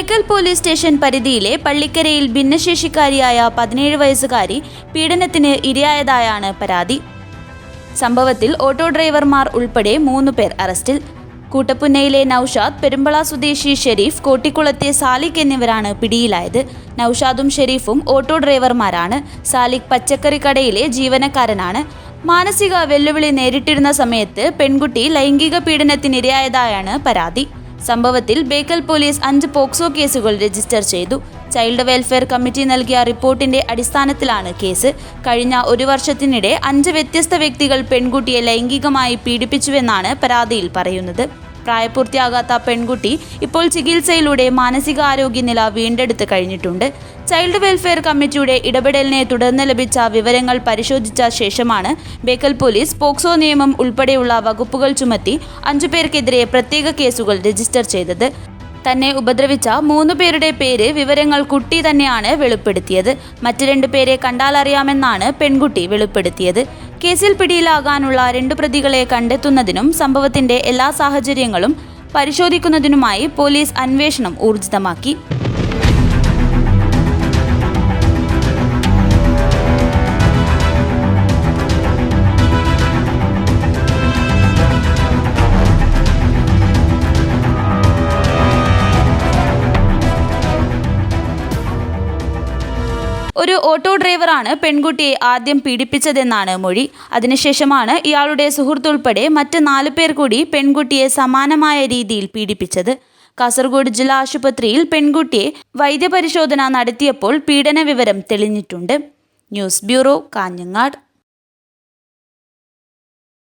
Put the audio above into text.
Bekal police station പരിധിയിലെ പള്ളിക്കരയിൽ ഭിന്നശേഷിക്കാരിയായ 17 വയസ്സുകാരി പീഡനത്തിന് ഇരയായതായാണ് പരാതി. സംഭവത്തിൽ ഓട്ടോ ഡ്രൈവർമാർ ഉൾപ്പെടെ 3 പേർ അറസ്റ്റിൽ. കൂട്ടപ്പുന്നയിലെ നൌഷാദ്, പെരുമ്പള സ്വദേശി ഷെരീഫ്, കോട്ടിക്കുളത്തെ സാലിക് എന്നിവരാണ് പിടിയിലായത്. നൌഷാദും ഷെരീഫും ഓട്ടോ ഡ്രൈവർമാരാണ്. സാലിക് പച്ചക്കറി കടയിലെ ജീവനക്കാരനാണ്. മാനസിക വെല്ലുവിളി നേരിട്ടിരുന്ന സമയത്ത് പെൺകുട്ടി ലൈംഗിക പീഡനത്തിനിരയായതായാണ് പരാതി. സംഭവത്തിൽ ബേക്കൽ പോലീസ് 5 പോക്സോ കേസുകൾ രജിസ്റ്റർ ചെയ്തു. ചൈൽഡ് വെൽഫെയർ കമ്മിറ്റി നൽകിയ റിപ്പോർട്ടിന്റെ അടിസ്ഥാനത്തിലാണ് കേസ്. കഴിഞ്ഞ 1 വർഷത്തിനിടെ 5 വ്യത്യസ്ത വ്യക്തികൾ പെൺകുട്ടിയെ ലൈംഗികമായി പീഡിപ്പിച്ചുവെന്നാണ് പരാതിയിൽ പറയുന്നത്. പ്രായപൂർത്തിയാകാത്ത പെൺകുട്ടി ഇപ്പോൾ ചികിത്സയിലൂടെ മാനസികാരോഗ്യനില വീണ്ടെടുത്ത് കഴിഞ്ഞിട്ടുണ്ട്. ചൈൽഡ് വെൽഫെയർ കമ്മിറ്റിയുടെ ഇടപെടലിനെ തുടർന്ന് ലഭിച്ച വിവരങ്ങൾ പരിശോധിച്ച ശേഷമാണ് ബേക്കൽ പോലീസ് പോക്സോ നിയമം ഉൾപ്പെടെയുള്ള വകുപ്പുകൾ ചുമത്തി 5 പേർക്കെതിരെ പ്രത്യേക കേസുകൾ രജിസ്റ്റർ ചെയ്തത്. തന്നെ ഉപദ്രവിച്ച 3 പേരുടെ വിവരങ്ങൾ കുട്ടി തന്നെയാണ് വെളിപ്പെടുത്തിയത്. മറ്റ് 2 പേരെ കണ്ടാലറിയാമെന്നാണ് പെൺകുട്ടി വെളിപ്പെടുത്തിയത്. കേസിൽ പിടിയിലാകാനുള്ള 2 പ്രതികളെ കണ്ടെത്തുന്നതിനും സംഭവത്തിന്റെ എല്ലാ സാഹചര്യങ്ങളും പരിശോധിക്കുന്നതിനുമായി പോലീസ് അന്വേഷണം ഊർജിതമാക്കി. ഒരു ഓട്ടോ ഡ്രൈവറാണ് പെൺകുട്ടിയെ ആദ്യം പീഡിപ്പിച്ചതെന്നാണ് മൊഴി. അതിനുശേഷമാണ് ഇയാളുടെ സുഹൃത്തുൾപ്പെടെ മറ്റ് 4 പേർ കൂടി പെൺകുട്ടിയെ സമാനമായ രീതിയിൽ പീഡിപ്പിച്ചത്. കാസർഗോഡ് ജില്ലാ ആശുപത്രിയിൽ പെൺകുട്ടിയെ വൈദ്യപരിശോധന നടത്തിയപ്പോൾ പീഡന വിവരം തെളിഞ്ഞിട്ടുണ്ട്. News bureau, Kanhangad.